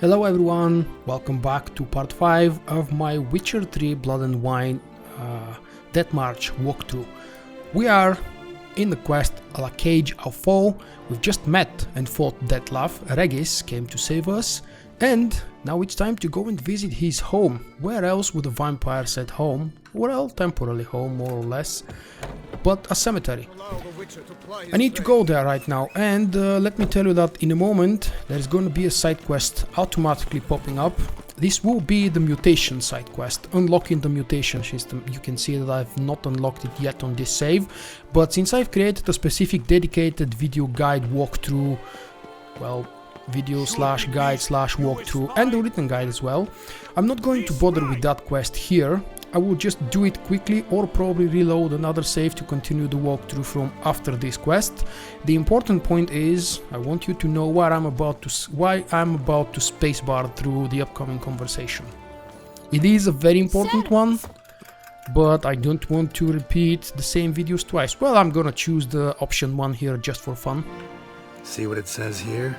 Hello everyone, welcome back to part 5 of my Witcher 3 Blood and Wine Death March walkthrough. We are in the quest a la Cage of Foe. We've just met and fought Dettlaff. Regis came to save us, and now it's time to go and visit his home. Where else would a vampire set home? Well, temporarily home, more or less, but a cemetery. I need to go there right now, and let me tell you that in a moment there's going to be a side quest automatically popping up. This will be the mutation side quest, unlocking the mutation system. You can see that I've not unlocked it yet on this save, but since I've created a specific dedicated video guide walkthrough, well, video slash guide slash walkthrough, and the written guide as well, I'm not going to bother with that quest here. I will just do it quickly, or probably reload another save to continue the walkthrough from after this quest. The important point is, I want you to know why I'm about to spacebar through the upcoming conversation. It is a very important one, but I don't want to repeat the same videos twice. Well, I'm gonna choose the option 1 here just for fun. See what it says here?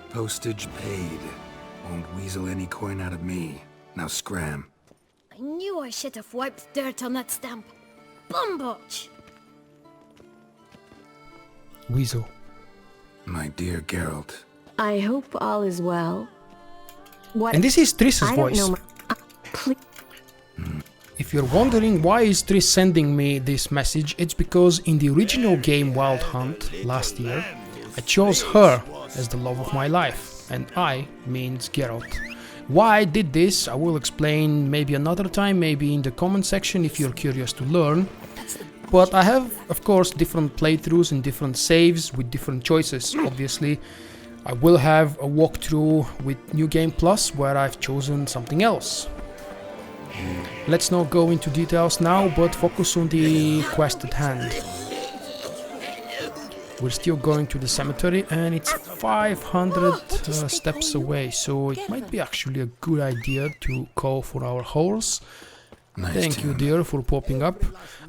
Postage paid. Won't weasel any coin out of me. Now scram. I knew I should have wiped dirt on that stamp. Bumbotch! Weasel. My dear Geralt. I hope all is well. What? And this is Triss's I don't voice. know. If you're wondering why is Triss sending me this message, it's because in the original game Wild Hunt last year, I chose her as the love of my life, and I means Geralt. Why I did this, I will explain maybe another time, maybe in the comment section if you're curious to learn. But I have, of course, different playthroughs and different saves with different choices. Obviously, I will have a walkthrough with New Game Plus where I've chosen something else. Let's not go into details now, but focus on the quest at hand. We're still going to the cemetery, and it's 500 steps away, so it might be actually a good idea to call for our horse. Nice Thank tune. you, dear, for popping up.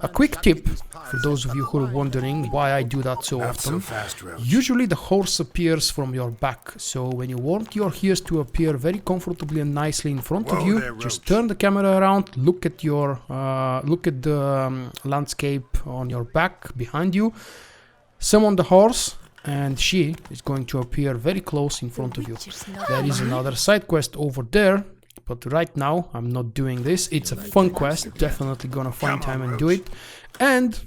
A quick tip for those of you who are wondering why I do that so Not often. so fast, Roach. Usually the horse appears from your back, so when you want your horse to appear very comfortably and nicely in front of Whoa you, there, just Roach. turn the camera around, look at the landscape on your back behind you, summon the horse, and she is going to appear very close in front of you. There is another side quest over there, but right now I'm not doing this. It's a fun quest, definitely gonna find time and do it. And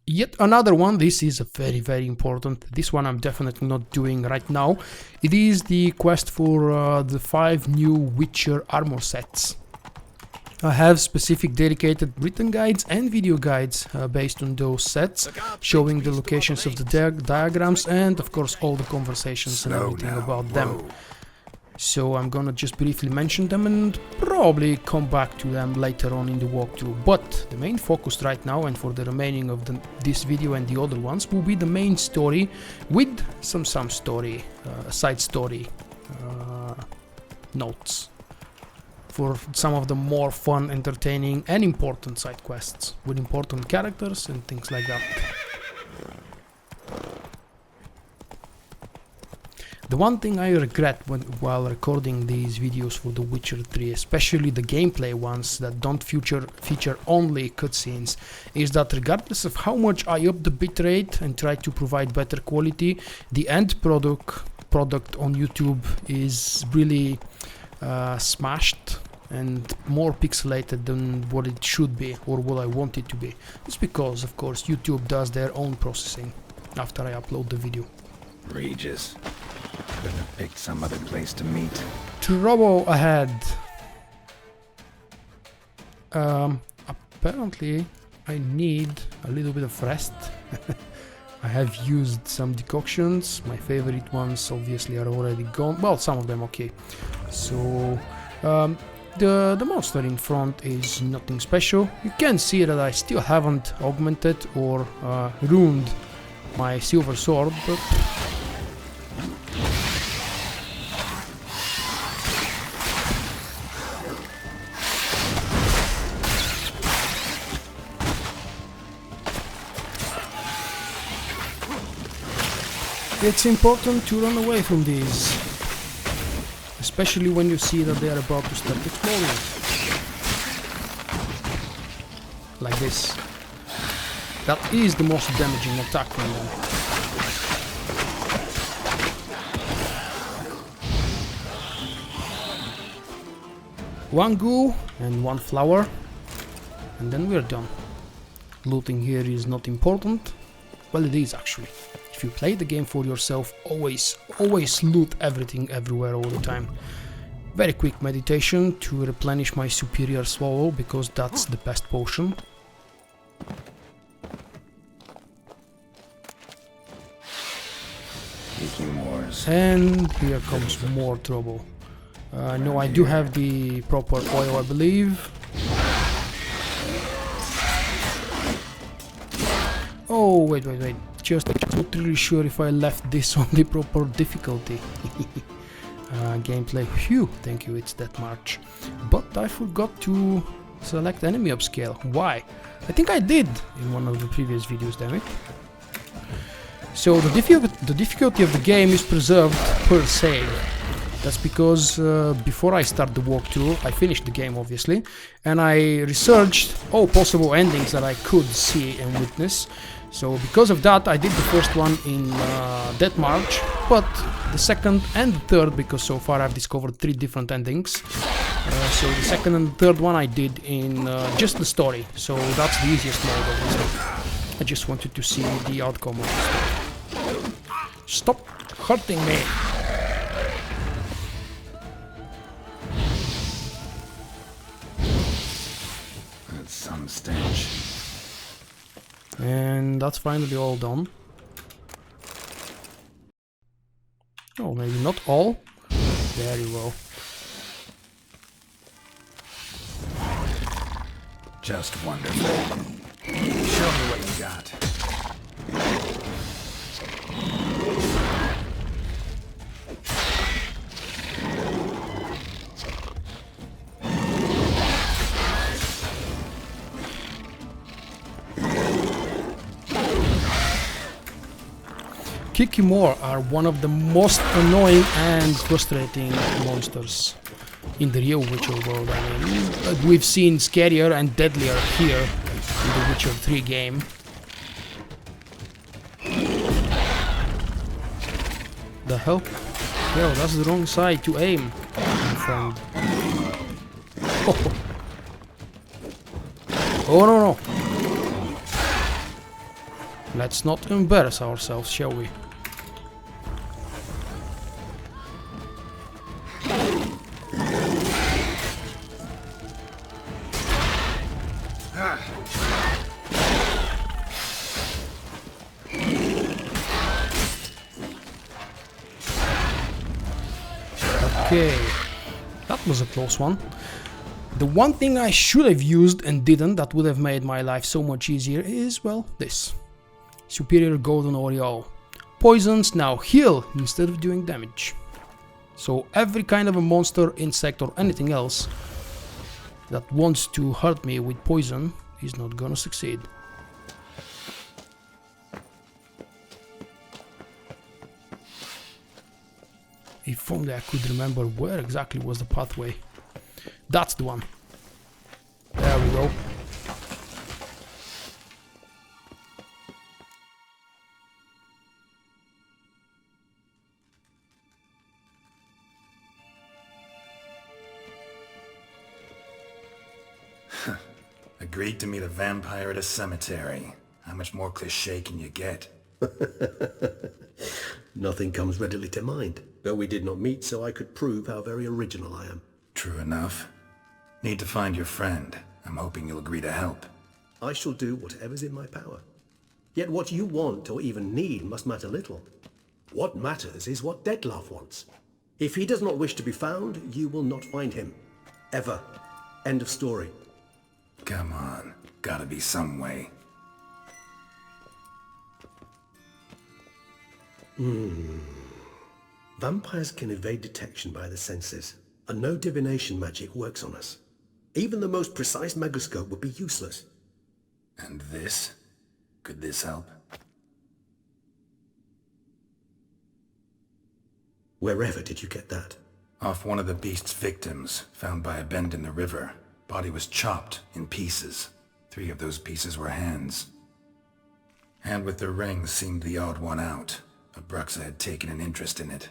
yet another one, this is a very important. This one I'm definitely not doing right now. It is the quest for the 5 new Witcher armor sets. I have specific dedicated written guides and video guides based on those sets, showing the locations of the diagrams and of course all the conversations and Slow everything now. about them. Whoa. So I'm gonna just briefly mention them and probably come back to them later on in the walkthrough. But the main focus right now, and for the remaining of this video and the other ones, will be the main story with some story, side story notes for some of the more fun, entertaining and important side quests with important characters and things like that. The one thing I regret while recording these videos for The Witcher 3, especially the gameplay ones that don't feature only cutscenes, is that regardless of how much I up the bitrate and try to provide better quality, the end product on YouTube is really smashed and more pixelated than what it should be or what I want it to be. It's because, of course, YouTube does their own processing after I upload the video. Regis. Could have picked some other place to meet. Trouble ahead. Apparently I need a little bit of rest. I have used some decoctions. My favorite ones obviously are already gone. Well, some of them okay. So the monster in front is nothing special. You can see that I still haven't augmented or ruined my silver sword, but it's important to run away from these. especially when you see that they are about to start exploding. Like this. That is the most damaging attack from them. One goo and one flower, and then we're done. Looting here is not important. Well, it is actually. If you play the game for yourself, always loot everything everywhere all the time. Very quick meditation to replenish my superior swallow, because that's the best potion. And here comes more trouble. No, I do have the proper oil, I believe. Oh, wait. Just not really sure if I left this on the proper difficulty. Gameplay, phew, thank you, it's that much. But I forgot to select enemy upscale. Why? I think I did in one of the previous videos, damn it. So the difficulty of the game is preserved per save. That's because before I start the walkthrough, I finished the game obviously, and I researched all possible endings that I could see and witness. So because of that, I did the first one in Dettmarch, but the second and the third, because so far I've discovered 3 different endings. So the second and the third one I did in just the story, so that's the easiest mode obviously. I just wanted to see the outcome of the story. Stop hurting me! That's some stench. And that's finally all done. Oh, maybe not all. Very well. Just wonderful. Show me what you got. Kikimor are one of the most annoying and frustrating monsters in the real Witcher world. I mean, but we've seen scarier and deadlier here in the Witcher 3 game. The hell? Yo, that's the wrong side to aim from. Oh no. Let's not embarrass ourselves, shall we? Okay, that was a close one. The one thing I should have used and didn't, that would have made my life so much easier, is, well, this. Superior Golden Aureole. Poisons now heal instead of doing damage. So every kind of a monster, insect or anything else that wants to hurt me with poison is not gonna succeed. If only I could remember where exactly was the pathway. That's the one. There we go. Agreed to meet a vampire at a cemetery. How much more cliché can you get? Nothing comes readily to mind, though we did not meet so I could prove how very original I am. True enough. Need to find your friend. I'm hoping you'll agree to help. I shall do whatever's in my power. Yet what you want or even need must matter little. What matters is what Dettlaff wants. If he does not wish to be found, you will not find him. Ever. End of story. Come on. Gotta be some way. Vampires can evade detection by the senses, and no divination magic works on us. Even the most precise megascope would be useless. And this? Could this help? Wherever did you get that? Off one of the beast's victims, found by a bend in the river. Body was chopped in pieces. 3 of those pieces were hands. Hand with the ring seemed the odd one out. Abruxa had taken an interest in it.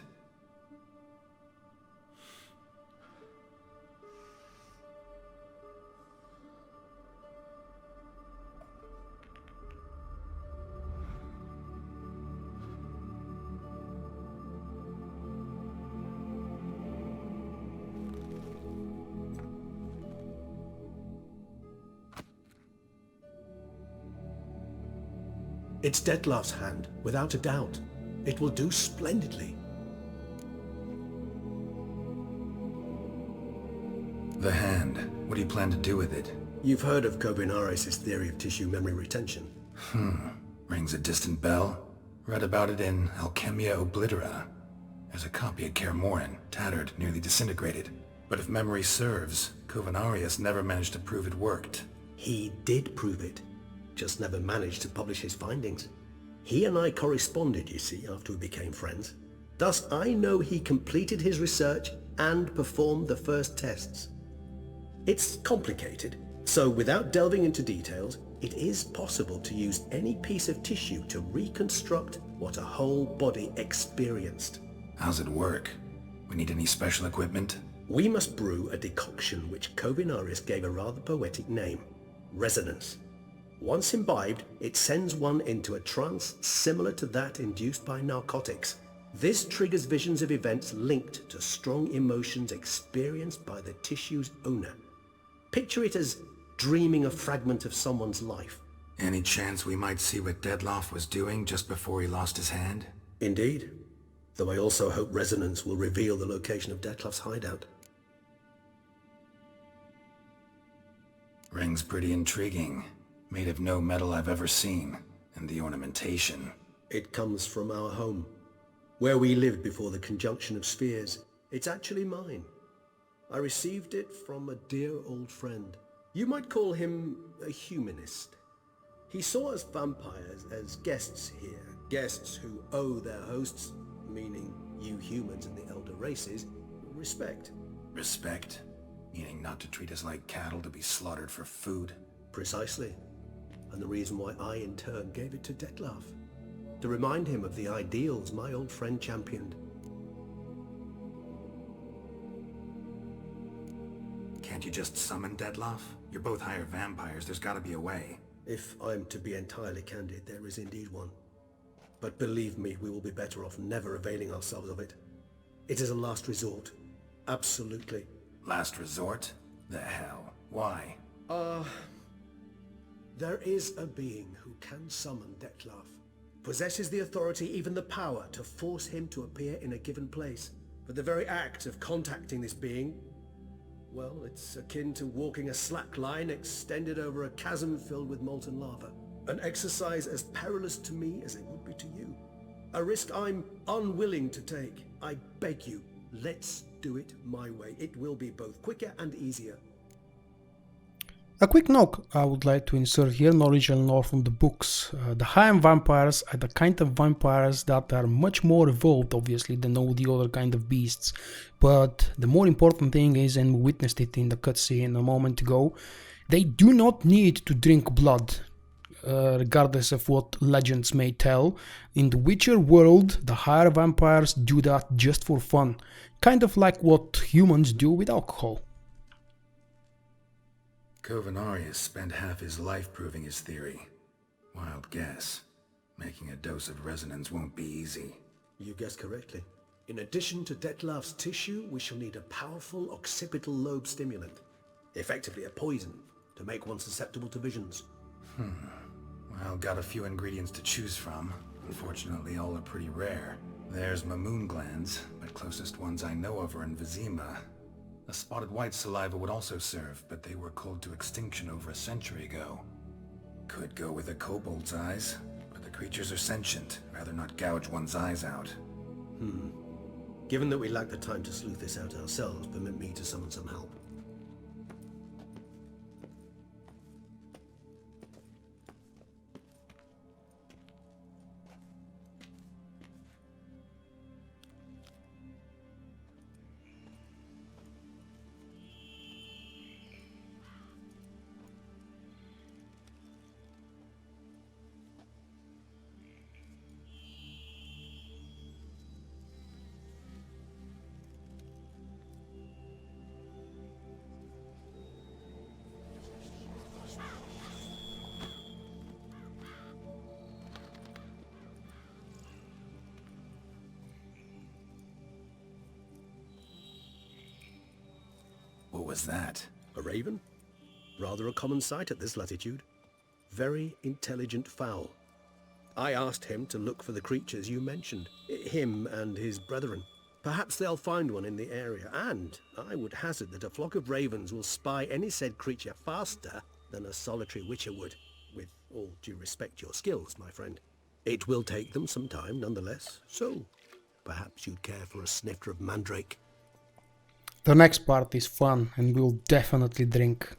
It's Dettlaff's hand, without a doubt. It will do splendidly. The hand. What do you plan to do with it? You've heard of Kovinaris' theory of tissue memory retention. Rings a distant bell? Read about it in Alchemia Oblitera. There's a copy at Kaer Morhen, tattered, nearly disintegrated. But if memory serves, Kovinaris never managed to prove it worked. He did prove it, just never managed to publish his findings. He and I corresponded, you see, after we became friends. Thus, I know he completed his research and performed the first tests. It's complicated, so without delving into details, it is possible to use any piece of tissue to reconstruct what a whole body experienced. How's it work? We need any special equipment? We must brew a decoction which Kovinaris gave a rather poetic name, resonance. Once imbibed, it sends one into a trance similar to that induced by narcotics. This triggers visions of events linked to strong emotions experienced by the tissue's owner. Picture it as dreaming a fragment of someone's life. Any chance we might see what Dettlaff was doing just before he lost his hand? Indeed. Though I also hope resonance will reveal the location of Dettlaff's hideout. Ring's pretty intriguing. Made of no metal I've ever seen. And the ornamentation. It comes from our home, where we lived before the conjunction of spheres. It's actually mine. I received it from a dear old friend. You might call him a humanist. He saw us vampires as guests here, guests who owe their hosts, meaning you humans and the elder races, respect. Respect? Meaning not to treat us like cattle to be slaughtered for food? Precisely. And the reason why I in turn gave it to Dettlaff. To remind him of the ideals my old friend championed. Can't you just summon Dettlaff? You're both higher vampires, there's gotta be a way. If I'm to be entirely candid, there is indeed one. But believe me, we will be better off never availing ourselves of it. It is a last resort. Absolutely. Last resort? The hell? Why? There is a being who can summon Dettlaff. Possesses the authority, even the power, to force him to appear in a given place. But the very act of contacting this being, well, it's akin to walking a slack line extended over a chasm filled with molten lava. An exercise as perilous to me as it would be to you. A risk I'm unwilling to take. I beg you, let's do it my way. It will be both quicker and easier. A quick note I would like to insert here, no original nor from the books. The high-end vampires are the kind of vampires that are much more evolved, obviously, than all the other kind of beasts. But the more important thing is, and we witnessed it in the cutscene a moment ago, they do not need to drink blood, regardless of what legends may tell. In the Witcher world, the higher vampires do that just for fun, kind of like what humans do with alcohol. Kovinaris spent half his life proving his theory. Wild guess. Making a dose of resonance won't be easy. You guessed correctly. In addition to Dettlaff's tissue, we shall need a powerful occipital lobe stimulant. Effectively a poison, to make one susceptible to visions. Well, got a few ingredients to choose from. Unfortunately, all are pretty rare. There's Mamoon glands, but closest ones I know of are in Vizima. A spotted white saliva would also serve, but they were cold to extinction over a century ago. Could go with a kobold's eyes, but the creatures are sentient. Rather not gouge one's eyes out. Given that we lack the time to sleuth this out ourselves, permit me to summon some help. was that? A raven? Rather a common sight at this latitude. Very intelligent fowl. I asked him to look for the creatures you mentioned, him and his brethren. Perhaps they'll find one in the area, and I would hazard that a flock of ravens will spy any said creature faster than a solitary witcher would, with all due respect to your skills, my friend. It will take them some time, nonetheless, so perhaps you'd care for a snifter of mandrake. The next part is fun and we'll definitely drink.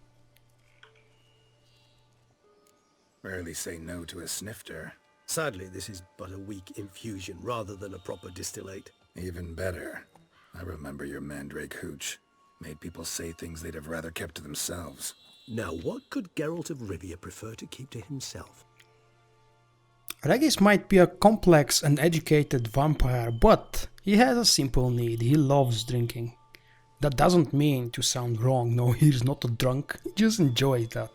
Rarely say no to a snifter. Sadly, this is but a weak infusion rather than a proper distillate. Even better. I remember your mandrake hooch. Made people say things they'd have rather kept to themselves. Now, what could Geralt of Rivia prefer to keep to himself? Regis might be a complex and educated vampire, but he has a simple need. He loves drinking. That doesn't mean to sound wrong. No, he's not a drunk. He just enjoys that.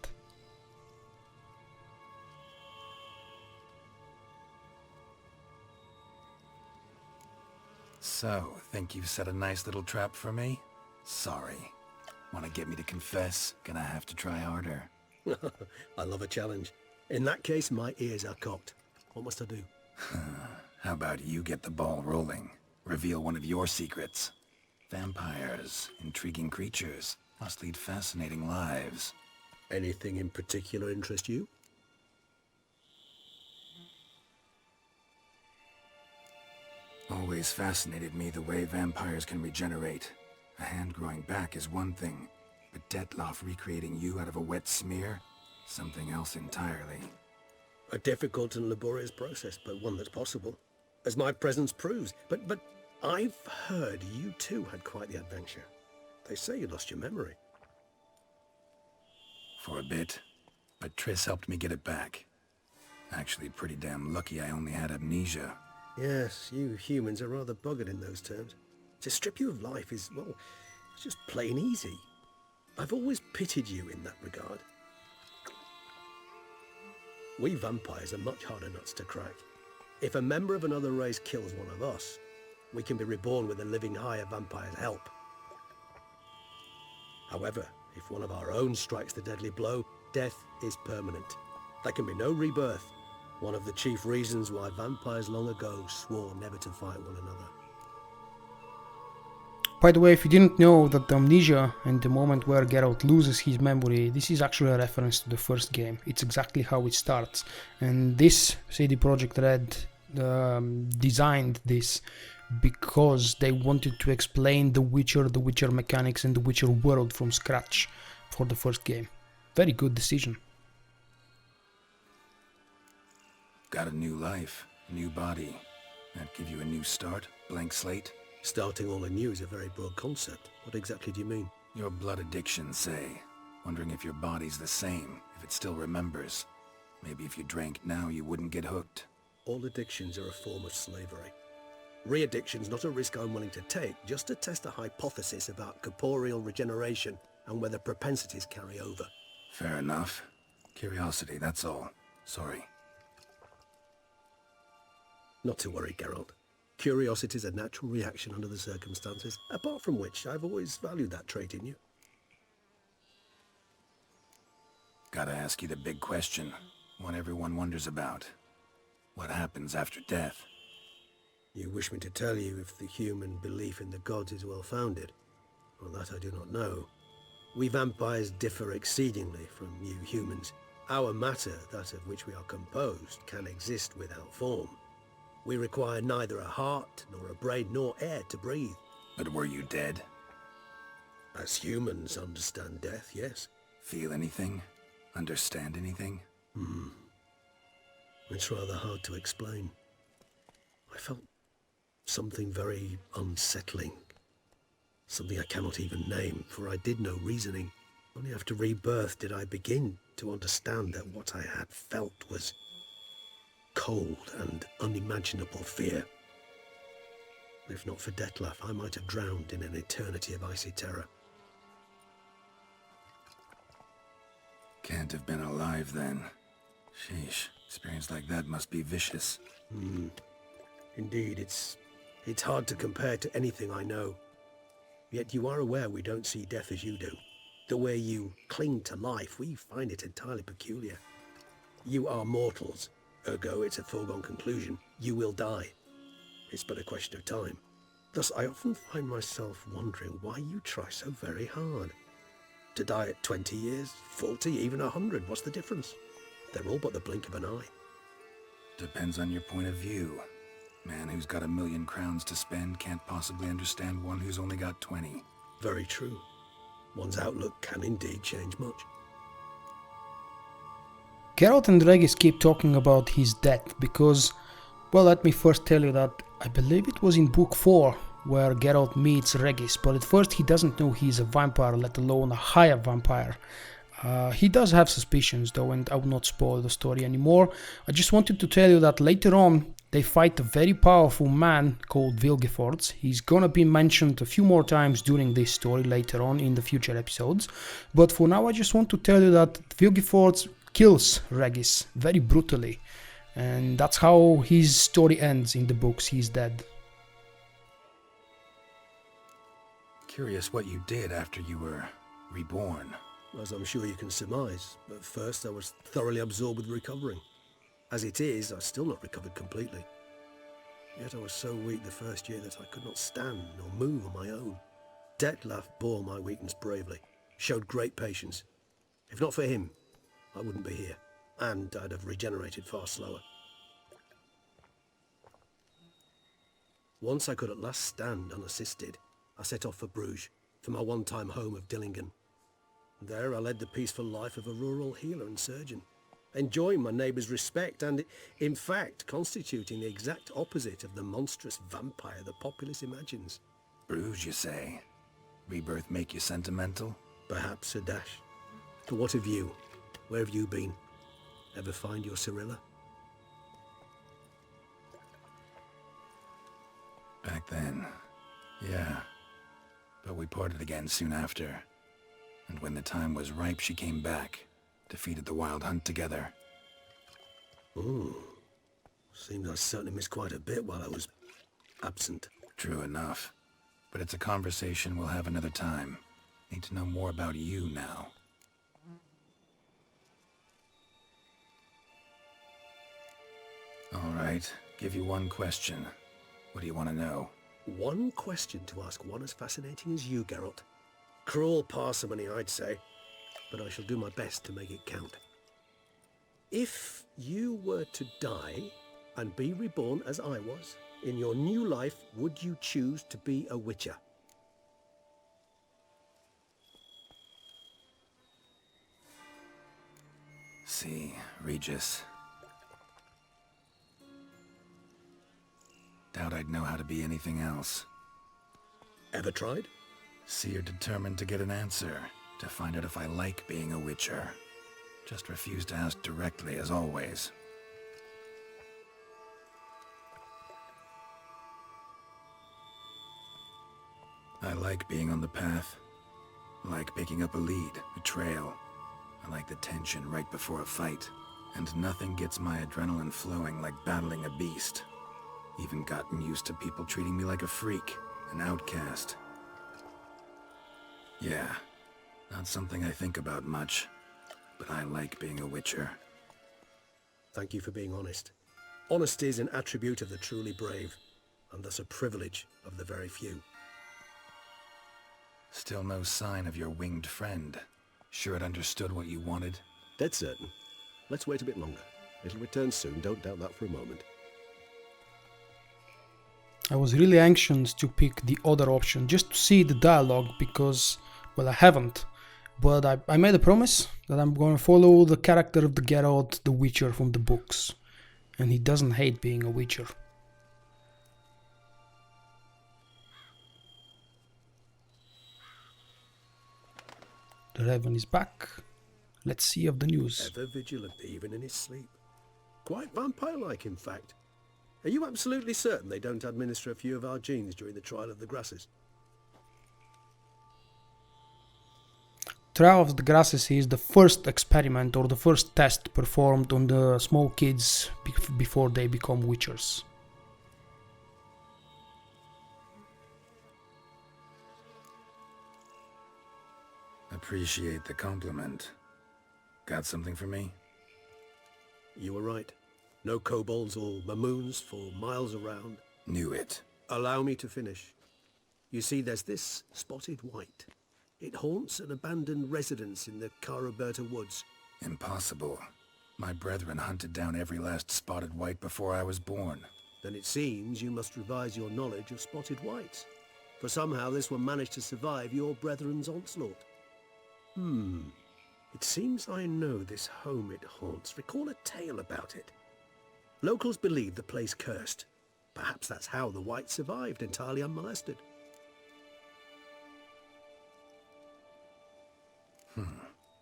So, think you've set a nice little trap for me? Sorry. Want to get me to confess? Gonna have to try harder. I love a challenge. In that case, my ears are cocked. What must I do? How about you get the ball rolling? Reveal one of your secrets. Vampires, intriguing creatures, must lead fascinating lives. Anything in particular interest you? Always fascinated me the way vampires can regenerate. A hand growing back is one thing, but Dettlaff recreating you out of a wet smear? Something else entirely. A difficult and laborious process, but one that's possible, as my presence proves. But I've heard you too had quite the adventure. They say you lost your memory. For a bit, but Triss helped me get it back. Actually pretty damn lucky I only had amnesia. Yes, you humans are rather buggered in those terms. To strip you of life is, well, it's just plain easy. I've always pitied you in that regard. We vampires are much harder nuts to crack. If a member of another race kills one of us, we can be reborn with a living higher vampire's help. However, if one of our own strikes the deadly blow, death is permanent. There can be no rebirth. One of the chief reasons why vampires long ago swore never to fight one another. By the way, if you didn't know that the amnesia and the moment where Geralt loses his memory, this is actually a reference to the first game. It's exactly how it starts. And this CD Projekt Red designed this because they wanted to explain the Witcher mechanics and the Witcher world from scratch for the first game. Very good decision. Got a new life, new body. That give you a new start, blank slate? Starting all anew is a very broad concept. What exactly do you mean? Your blood addiction, say. Wondering if your body's the same, if it still remembers. Maybe if you drank now, you wouldn't get hooked. All addictions are a form of slavery. Re-addiction's not a risk I'm willing to take, just to test a hypothesis about corporeal regeneration and whether propensities carry over. Fair enough. Curiosity, that's all. Sorry. Not to worry, Geralt. Curiosity is a natural reaction under the circumstances, apart from which I've always valued that trait in you. Gotta ask you the big question, one everyone wonders about. What happens after death? You wish me to tell you if the human belief in the gods is well-founded? Well, that I do not know. We vampires differ exceedingly from you humans. Our matter, that of which we are composed, can exist without form. We require neither a heart, nor a brain, nor air to breathe. But were you dead? As humans understand death, yes. Feel anything? Understand anything? It's rather hard to explain. I felt something very unsettling. Something I cannot even name, for I did no reasoning. Only after rebirth did I begin to understand that what I had felt was cold and unimaginable fear. If not for Dettlaff, I might have drowned in an eternity of icy terror. Can't have been alive then. Sheesh, experience like that must be vicious. Indeed, it's hard to compare to anything I know. Yet you are aware we don't see death as you do. The way you cling to life, we find it entirely peculiar. You are mortals, ergo it's a foregone conclusion. You will die. It's but a question of time. Thus, I often find myself wondering why you try so very hard. To die at 20 years, 40, even 100, what's the difference? They're all but the blink of an eye. Depends on your point of view. Man who's got 1,000,000 crowns to spend can't possibly understand one who's only got 20. Very true. One's outlook can indeed change much. Geralt and Regis keep talking about his death because, well, let me first tell you that I believe it was in book 4 where Geralt meets Regis, but at first he doesn't know he's a vampire, let alone a higher vampire. He does have suspicions though, and I will not spoil the story anymore. I just wanted to tell you that later on they fight a very powerful man called VULKK. He's gonna be mentioned a few more times during this story later on in the future episodes. But for now I just want to tell you that VULKK kills Regis very brutally. And that's how his story ends in the books. He's dead. Curious what you did after you were reborn. As I'm sure you can surmise, but first I was thoroughly absorbed with recovering. As it is, I've still not recovered completely. Yet I was so weak the first year that I could not stand or move on my own. Dettlaff bore my weakness bravely, showed great patience. If not for him, I wouldn't be here, and I'd have regenerated far slower. Once I could at last stand unassisted, I set off for Bruges, for my one-time home of Dillingen. There I led the peaceful life of a rural healer and surgeon, enjoying my neighbours' respect and, in fact, constituting the exact opposite of the monstrous vampire the populace imagines. Bruges, you say? Rebirth make you sentimental? Perhaps a dash. But what of you? Where have you been? Ever find your Cyrilla? Back then, yeah. But we parted again soon after. And when the time was ripe, she came back, defeated the Wild Hunt together. Ooh. Seems I certainly missed quite a bit while I was absent. True enough. But it's a conversation we'll have another time. Need to know more about you now. All right, give you one question. What do you want to know? One question to ask one as fascinating as you, Geralt. Cruel parsimony, I'd say, but I shall do my best to make it count. If you were to die and be reborn as I was, in your new life, would you choose to be a witcher? See, Regis. Doubt I'd know how to be anything else. Ever tried? See, you're determined to get an answer, to find out if I like being a witcher. Just refuse to ask directly, as always. I like being on the path. I like picking up a lead, a trail. I like the tension right before a fight. And nothing gets my adrenaline flowing like battling a beast. Even gotten used to people treating me like a freak, an outcast. Yeah, not something I think about much, but I like being a witcher. Thank you for being honest. Honesty is an attribute of the truly brave, and thus a privilege of the very few. Still no sign of your winged friend. Sure it understood what you wanted? Dead certain. Let's wait a bit longer. It'll return soon, don't doubt that for a moment. I was really anxious to pick the other option, just to see the dialogue, because, well, I haven't. But I made a promise that I'm going to follow the character of the Geralt, the Witcher from the books. And he doesn't hate being a Witcher. The Raven is back. Let's see of the news. Ever vigilant, even in his sleep. Quite vampire-like, in fact. Are you absolutely certain they don't administer a few of our genes during the trial of the grasses? Trial of the Grasses is the first experiment or the first test performed on the small kids before they become witchers. Appreciate the compliment. Got something for me? You were right. No kobolds or mamoons for miles around. Knew it. Allow me to finish. You see, there's this spotted white. It haunts an abandoned residence in the Caraberta woods. Impossible. My brethren hunted down every last spotted white before I was born. Then it seems you must revise your knowledge of spotted whites. For somehow this one managed to survive your brethren's onslaught. It seems I know this home it haunts. Recall a tale about it. Locals believe the place cursed. Perhaps that's how the whites survived entirely unmolested.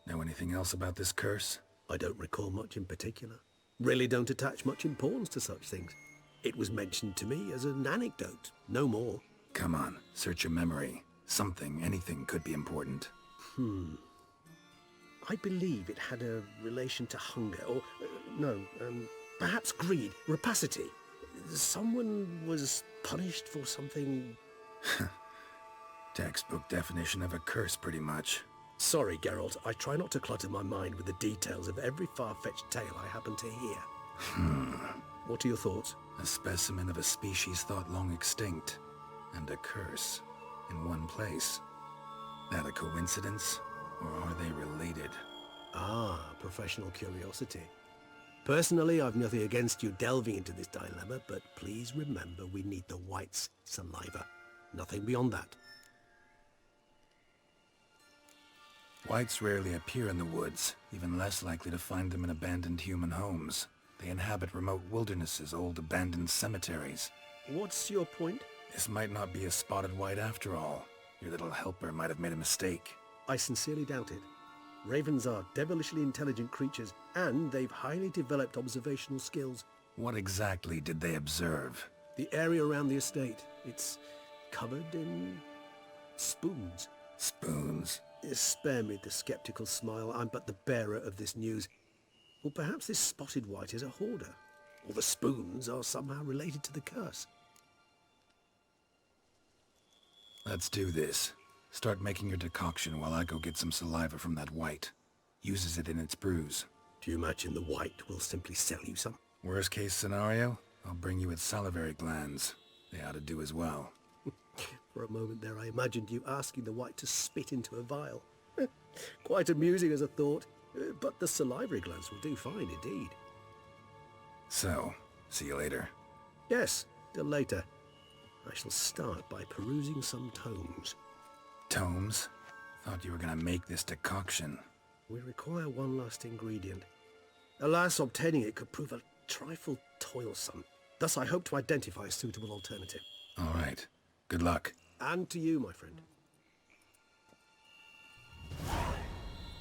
Know anything else about this curse? I don't recall much in particular. Really don't attach much importance to such things. It was mentioned to me as an anecdote, no more. Come on, search your memory. Something, anything could be important. I believe it had a relation to hunger, or, perhaps greed, rapacity. Someone was punished for something... Textbook definition of a curse, pretty much. Sorry, Geralt, I try not to clutter my mind with the details of every far-fetched tale I happen to hear. What are your thoughts? A specimen of a species thought long extinct, and a curse in one place. That a coincidence, or are they related? Ah, professional curiosity. Personally, I've nothing against you delving into this dilemma, but please remember we need the white's saliva. Nothing beyond that. Whites rarely appear in the woods, even less likely to find them in abandoned human homes. They inhabit remote wildernesses, old abandoned cemeteries. What's your point? This might not be a spotted white after all. Your little helper might have made a mistake. I sincerely doubt it. Ravens are devilishly intelligent creatures, and they've highly developed observational skills. What exactly did they observe? The area around the estate. It's covered in spoons. Spoons? Spare me the skeptical smile. I'm but the bearer of this news. Or perhaps this spotted white is a hoarder. Or the spoons are somehow related to the curse. Let's do this. Start making your decoction while I go get some saliva from that white. Uses it in its brews. Do you imagine the white will simply sell you some? Worst case scenario, I'll bring you its salivary glands. They ought to do as well. For a moment there I imagined you asking the white to spit into a vial. Quite amusing as a thought, but the salivary glands will do fine indeed. So, see you later. Yes, till later. I shall start by perusing some tomes. Tomes? Thought you were gonna make this decoction. We require one last ingredient. Alas, obtaining it could prove a trifle toilsome. Thus I hope to identify a suitable alternative. All right. Good luck. And to you, my friend.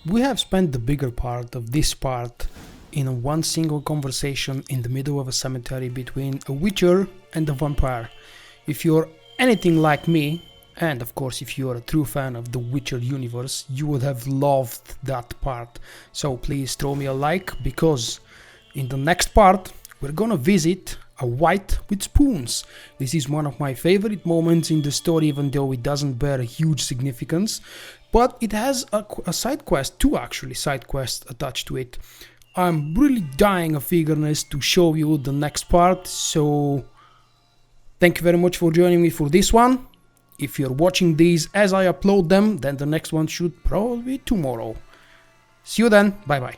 We have spent the bigger part of this part in one single conversation in the middle of a cemetery between a witcher and a vampire. If you're anything like me, and of course if you're a true fan of the Witcher universe, you would have loved that part. So please throw me a like, because in the next part we're gonna visit a white with spoons. This is one of my favorite moments in the story, even though it doesn't bear a huge significance, but it has a side quest, two actually side quests attached to it. I'm really dying of eagerness to show you the next part, so thank you very much for joining me for this one. If you're watching these as I upload them, then the next one should probably be tomorrow. See you then, bye bye.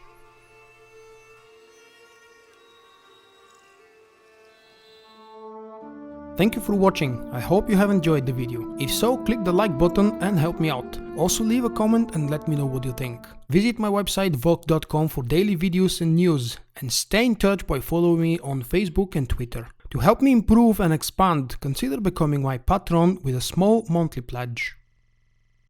Thank you for watching, I hope you have enjoyed the video. If so, click the like button and help me out. Also leave a comment and let me know what you think. Visit my website VULKK.com for daily videos and news, and stay in touch by following me on Facebook and Twitter. To help me improve and expand, consider becoming my patron with a small monthly pledge.